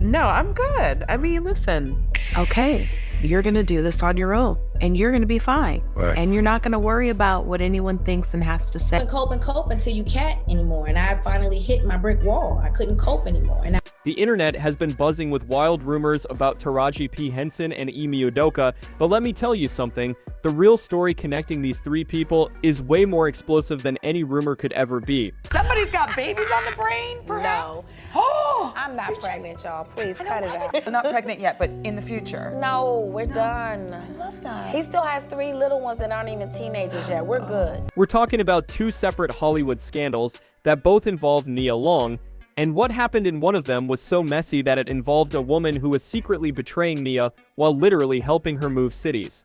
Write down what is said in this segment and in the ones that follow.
No, I'm good. I mean, listen, okay, you're going to do this on your own and you're going to be fine. Right. And you're not going to worry about what anyone thinks and has to say. And cope until you can't anymore. And I finally hit my brick wall. I couldn't cope anymore. The internet has been buzzing with wild rumors about Taraji P Henson and Ime Udoka, but let me tell you something, the real story connecting these three people is way more explosive than any rumor could ever be. Somebody's got babies on the brain, perhaps? No. Oh! I'm not pregnant, y'all. Please cut it out. I'm not pregnant yet, but in the future. No, we're done. I love that. He still has 3 little ones that aren't even teenagers yet. We're good. We're talking about 2 separate Hollywood scandals that both involve Nia Long, and what happened in one of them was so messy that it involved a woman who was secretly betraying Nia while literally helping her move cities.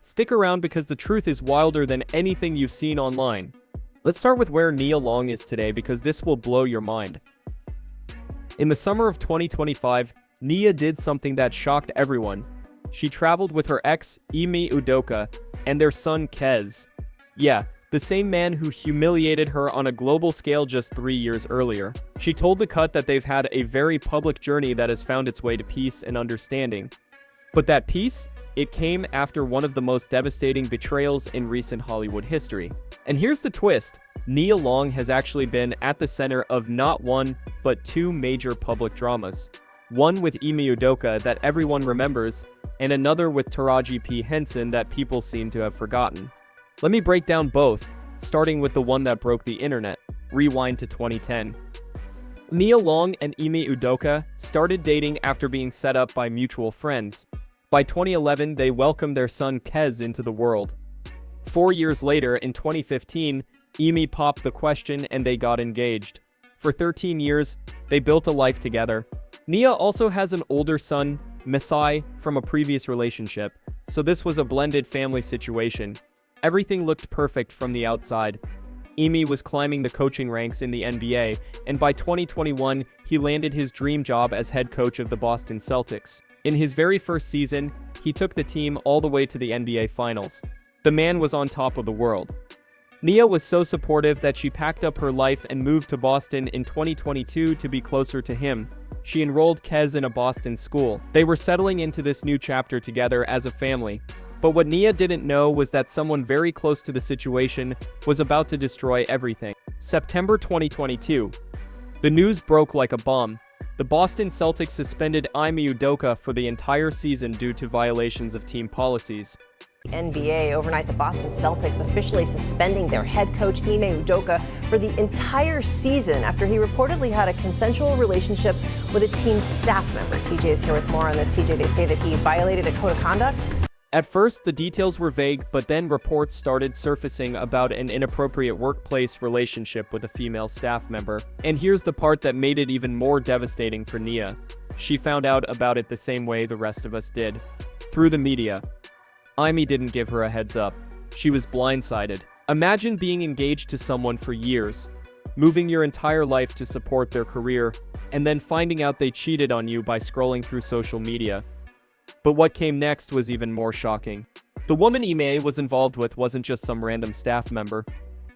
Stick around because the truth is wilder than anything you've seen online. Let's start with where Nia Long is today because this will blow your mind. In the summer of 2025, Nia did something that shocked everyone. She traveled with her ex, Ime Udoka, and their son, Kez. Yeah, the same man who humiliated her on a global scale just 3 years earlier. She told The Cut that they've had a very public journey that has found its way to peace and understanding. But that peace? It came after one of the most devastating betrayals in recent Hollywood history. And here's the twist. Nia Long has actually been at the center of not one, but 2 major public dramas. One with Ime Udoka that everyone remembers, and another with Taraji P Henson that people seem to have forgotten. Let me break down both, starting with the one that broke the internet. Rewind to 2010. Nia Long and Ime Udoka started dating after being set up by mutual friends. By 2011, they welcomed their son Kez into the world. 4 years later, in 2015, Ime popped the question and they got engaged. For 13 years, they built a life together. Nia also has an older son, Masai, from a previous relationship, so this was a blended family situation. Everything looked perfect from the outside. Ime was climbing the coaching ranks in the NBA, and by 2021, he landed his dream job as head coach of the Boston Celtics. In his very first season, he took the team all the way to the NBA Finals. The man was on top of the world. Nia was so supportive that she packed up her life and moved to Boston in 2022 to be closer to him. She enrolled Kez in a Boston school. They were settling into this new chapter together as a family. But what Nia didn't know was that someone very close to the situation was about to destroy everything. September 2022. The news broke like a bomb. The Boston Celtics suspended Ime Udoka for the entire season due to violations of team policies. NBA overnight, the Boston Celtics officially suspending their head coach Ime Udoka for the entire season after he reportedly had a consensual relationship with a team staff member. TJ is here with more on this. TJ, they say that he violated a code of conduct. At first, the details were vague, but then reports started surfacing about an inappropriate workplace relationship with a female staff member. And here's the part that made it even more devastating for Nia. She found out about it the same way the rest of us did. Through the media. Ime didn't give her a heads up. She was blindsided. Imagine being engaged to someone for years, moving your entire life to support their career, and then finding out they cheated on you by scrolling through social media. But what came next was even more shocking. The woman Ime was involved with wasn't just some random staff member.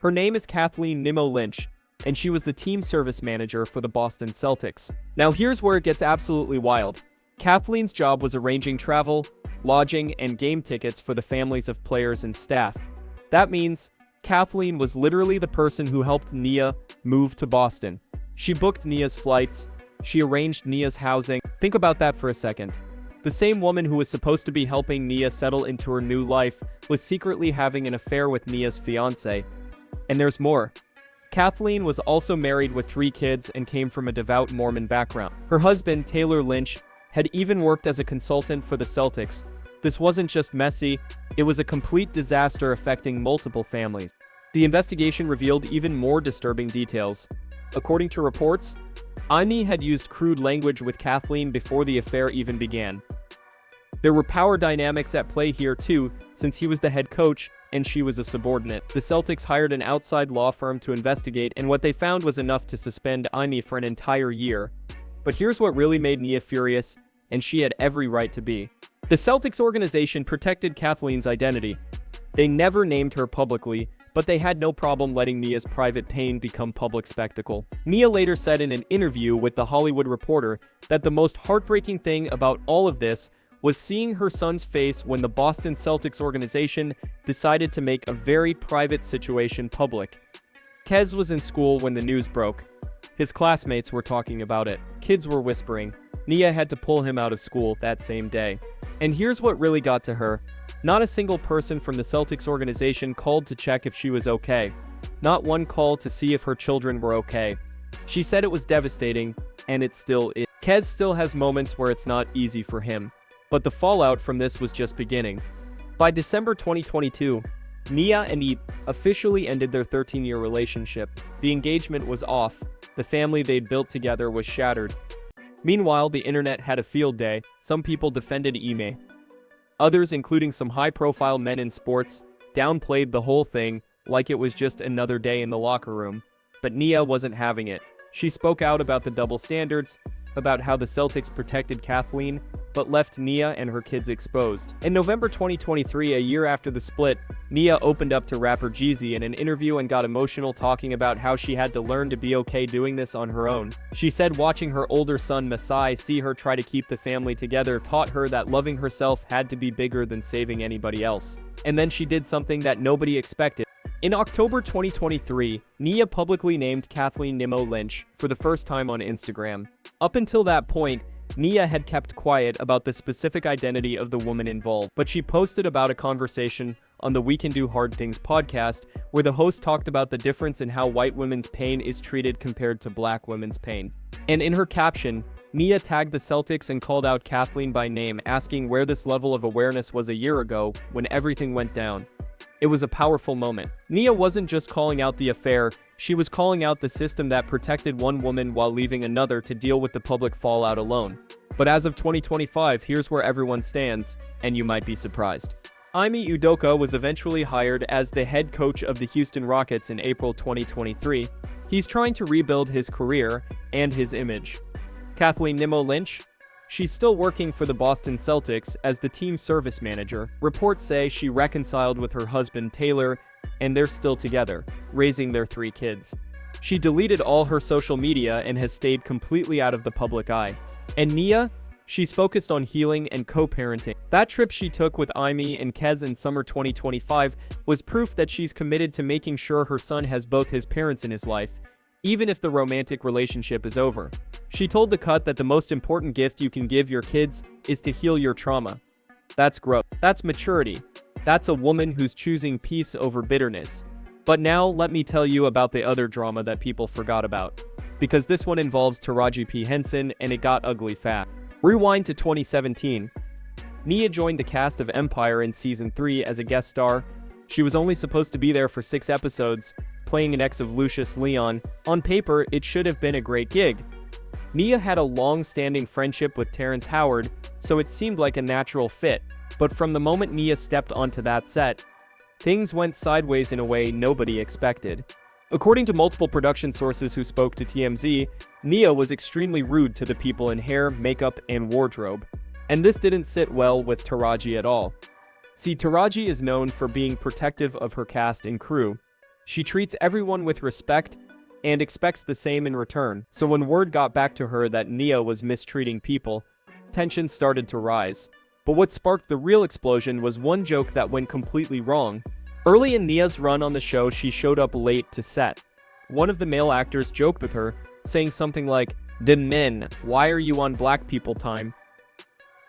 Her name is Kathleen Nimmo Lynch, and she was the team service manager for the Boston Celtics. Now here's where it gets absolutely wild. Kathleen's job was arranging travel, lodging, and game tickets for the families of players and staff. That means Kathleen was literally the person who helped Nia move to Boston. She booked Nia's flights, she arranged Nia's housing. Think about that for a second. The same woman who was supposed to be helping Nia settle into her new life was secretly having an affair with Nia's fiancé. And there's more. Kathleen was also married with 3 kids and came from a devout Mormon background. Her husband, Taylor Lynch, had even worked as a consultant for the Celtics. This wasn't just messy, it was a complete disaster affecting multiple families. The investigation revealed even more disturbing details. According to reports, Ime had used crude language with Kathleen before the affair even began. There were power dynamics at play here too, since he was the head coach and she was a subordinate. The Celtics hired an outside law firm to investigate, and what they found was enough to suspend Ime for an entire year. But here's what really made Nia furious, and she had every right to be. The Celtics organization protected Kathleen's identity. They never named her publicly, but they had no problem letting Nia's private pain become public spectacle. Nia later said in an interview with The Hollywood Reporter that the most heartbreaking thing about all of this was seeing her son's face when the Boston Celtics organization decided to make a very private situation public. Kez was in school when the news broke. His classmates were talking about it. Kids were whispering. Nia had to pull him out of school that same day. And here's what really got to her. Not a single person from the Celtics organization called to check if she was okay. Not one call to see if her children were okay. She said it was devastating, and it still is. Kez still has moments where it's not easy for him. But the fallout from this was just beginning. By December 2022, Nia and Ime officially ended their 13-year relationship. The engagement was off. The family they'd built together was shattered. Meanwhile, the internet had a field day. Some people defended Ime. Others, including some high-profile men in sports, downplayed the whole thing like it was just another day in the locker room. But Nia wasn't having it. She spoke out about the double standards, about how the Celtics protected Kathleen, but left Nia and her kids exposed. In November 2023, a year after the split, Nia opened up to rapper Jeezy in an interview and got emotional talking about how she had to learn to be okay doing this on her own. She said watching her older son Masai see her try to keep the family together taught her that loving herself had to be bigger than saving anybody else. And then she did something that nobody expected. In October 2023, Nia publicly named Kathleen Nimmo Lynch for the first time on Instagram. Up until that point, Nia had kept quiet about the specific identity of the woman involved, but she posted about a conversation on the We Can Do Hard Things podcast where the host talked about the difference in how white women's pain is treated compared to black women's pain. And in her caption, Nia tagged the Celtics and called out Kathleen by name, asking where this level of awareness was a year ago when everything went down. It was a powerful moment. Nia wasn't just calling out the affair, she was calling out the system that protected one woman while leaving another to deal with the public fallout alone. But as of 2025, here's where everyone stands, and you might be surprised. Ime Udoka was eventually hired as the head coach of the Houston Rockets in April 2023. He's trying to rebuild his career and his image. Kathleen Nimmo Lynch? She's still working for the Boston Celtics as the team service manager. Reports say she reconciled with her husband Taylor, and they're still together, raising their 3 kids. She deleted all her social media and has stayed completely out of the public eye. And Nia? She's focused on healing and co-parenting. That trip she took with Ime and Kez in summer 2025 was proof that she's committed to making sure her son has both his parents in his life, even if the romantic relationship is over. She told The Cut that the most important gift you can give your kids is to heal your trauma. That's growth. That's maturity. That's a woman who's choosing peace over bitterness. But now, let me tell you about the other drama that people forgot about. Because this one involves Taraji P Henson, and it got ugly fast. Rewind to 2017. Nia joined the cast of Empire in Season 3 as a guest star. She was only supposed to be there for 6 episodes, playing an ex of Lucius Leon. On paper, it should have been a great gig. Nia had a long-standing friendship with Terrence Howard, so it seemed like a natural fit. But from the moment Nia stepped onto that set, things went sideways in a way nobody expected. According to multiple production sources who spoke to TMZ, Nia was extremely rude to the people in hair, makeup, and wardrobe. And this didn't sit well with Taraji at all. See, Taraji is known for being protective of her cast and crew. She treats everyone with respect and expects the same in return. So when word got back to her that Nia was mistreating people, tensions started to rise. But what sparked the real explosion was one joke that went completely wrong. Early in Nia's run on the show, she showed up late to set. One of the male actors joked with her, saying something like, "The men, why are you on black people time?"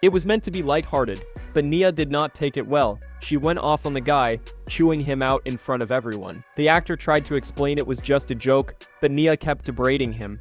It was meant to be lighthearted, but Nia did not take it well. She went off on the guy, chewing him out in front of everyone. The actor tried to explain it was just a joke, but Nia kept debrading him.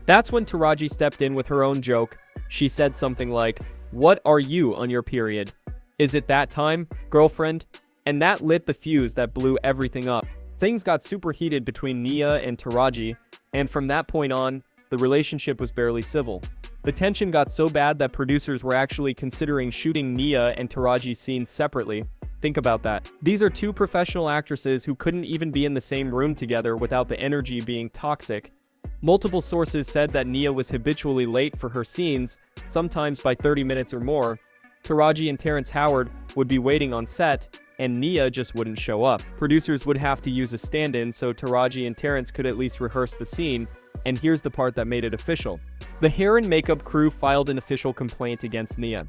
That's when Taraji stepped in with her own joke. She said something like, "What are you on your period? Is it that time, girlfriend?" And that lit the fuse that blew everything up. Things got super heated between Nia and Taraji, and from that point on, the relationship was barely civil. The tension got so bad that producers were actually considering shooting Nia and Taraji's scenes separately. Think about that. These are 2 professional actresses who couldn't even be in the same room together without the energy being toxic. Multiple sources said that Nia was habitually late for her scenes, sometimes by 30 minutes or more. Taraji and Terrence Howard would be waiting on set, and Nia just wouldn't show up. Producers would have to use a stand-in so Taraji and Terrence could at least rehearse the scene, and here's the part that made it official. The hair and makeup crew filed an official complaint against Nia.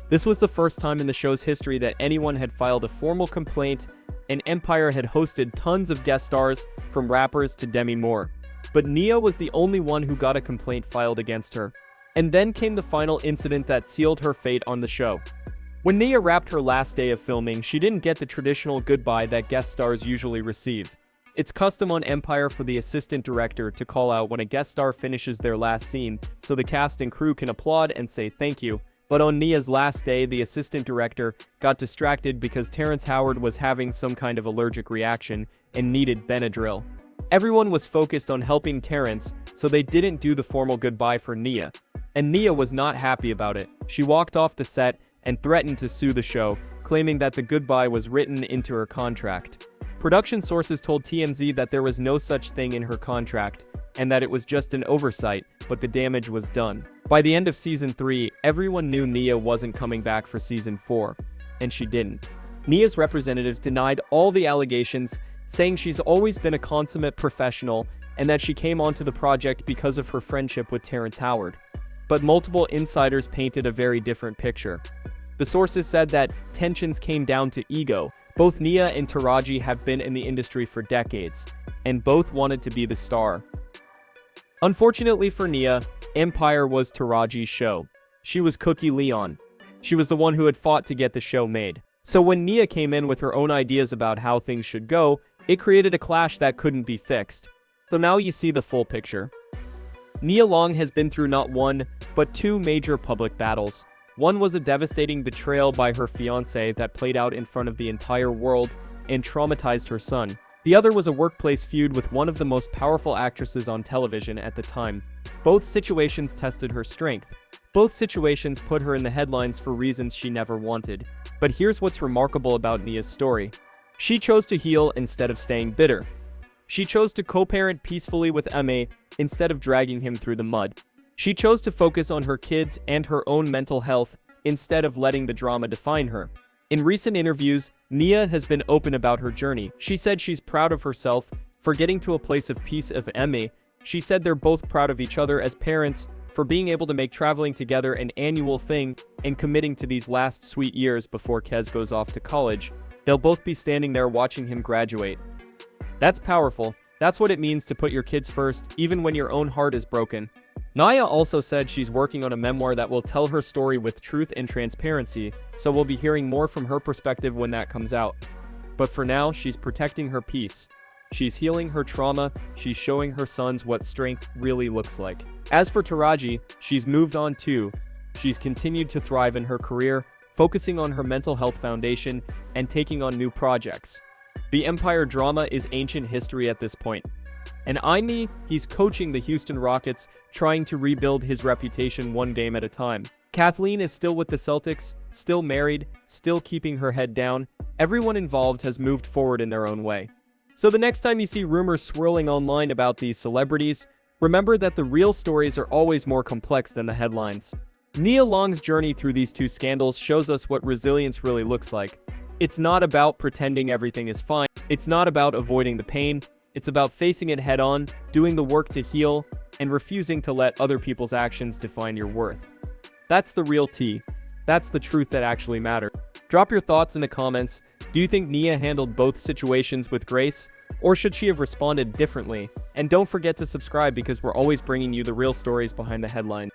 This was the first time in the show's history that anyone had filed a formal complaint, and Empire had hosted tons of guest stars, from rappers to Demi Moore. But Nia was the only one who got a complaint filed against her. And then came the final incident that sealed her fate on the show. When Nia wrapped her last day of filming, she didn't get the traditional goodbye that guest stars usually receive. It's custom on Empire for the assistant director to call out when a guest star finishes their last scene, so the cast and crew can applaud and say thank you. But on Nia's last day, the assistant director got distracted because Terrence Howard was having some kind of allergic reaction and needed Benadryl. Everyone was focused on helping Terrence, so they didn't do the formal goodbye for Nia. And Nia was not happy about it. She walked off the set and threatened to sue the show, claiming that the goodbye was written into her contract. Production sources told TMZ that there was no such thing in her contract, and that it was just an oversight, but the damage was done. By the end of Season 3, everyone knew Nia wasn't coming back for Season 4, and she didn't. Nia's representatives denied all the allegations, saying she's always been a consummate professional and that she came onto the project because of her friendship with Terrence Howard. But multiple insiders painted a very different picture. The sources said that tensions came down to ego. Both Nia and Taraji have been in the industry for decades, and both wanted to be the star. Unfortunately for Nia, Empire was Taraji's show. She was Cookie Leon. She was the one who had fought to get the show made. So when Nia came in with her own ideas about how things should go, it created a clash that couldn't be fixed. So now you see the full picture. Nia Long has been through not one, but two major public battles. One was a devastating betrayal by her fiancé that played out in front of the entire world and traumatized her son. The other was a workplace feud with one of the most powerful actresses on television at the time. Both situations tested her strength. Both situations put her in the headlines for reasons she never wanted. But here's what's remarkable about Nia's story. She chose to heal instead of staying bitter. She chose to co-parent peacefully with Ime instead of dragging him through the mud. She chose to focus on her kids and her own mental health instead of letting the drama define her. In recent interviews, Nia has been open about her journey. She said she's proud of herself for getting to a place of peace with Ime. She said they're both proud of each other as parents for being able to make traveling together an annual thing and committing to these last sweet years before Kez goes off to college. They'll both be standing there watching him graduate. That's powerful. That's what it means to put your kids first, even when your own heart is broken. Nia also said she's working on a memoir that will tell her story with truth and transparency, so we'll be hearing more from her perspective when that comes out. But for now, she's protecting her peace. She's healing her trauma, she's showing her sons what strength really looks like. As for Taraji, she's moved on too. She's continued to thrive in her career, focusing on her mental health foundation and taking on new projects. The Empire drama is ancient history at this point. And Ime, he's coaching the Houston Rockets, trying to rebuild his reputation one game at a time. Kathleen is still with the Celtics, still married, still keeping her head down. Everyone involved has moved forward in their own way. So the next time you see rumors swirling online about these celebrities, remember that the real stories are always more complex than the headlines. Nia Long's journey through these two scandals shows us what resilience really looks like. It's not about pretending everything is fine. It's not about avoiding the pain. It's about facing it head on, doing the work to heal, and refusing to let other people's actions define your worth. That's the real tea. That's the truth that actually matters. Drop your thoughts in the comments. Do you think Nia handled both situations with grace, or should she have responded differently? And don't forget to subscribe because we're always bringing you the real stories behind the headlines.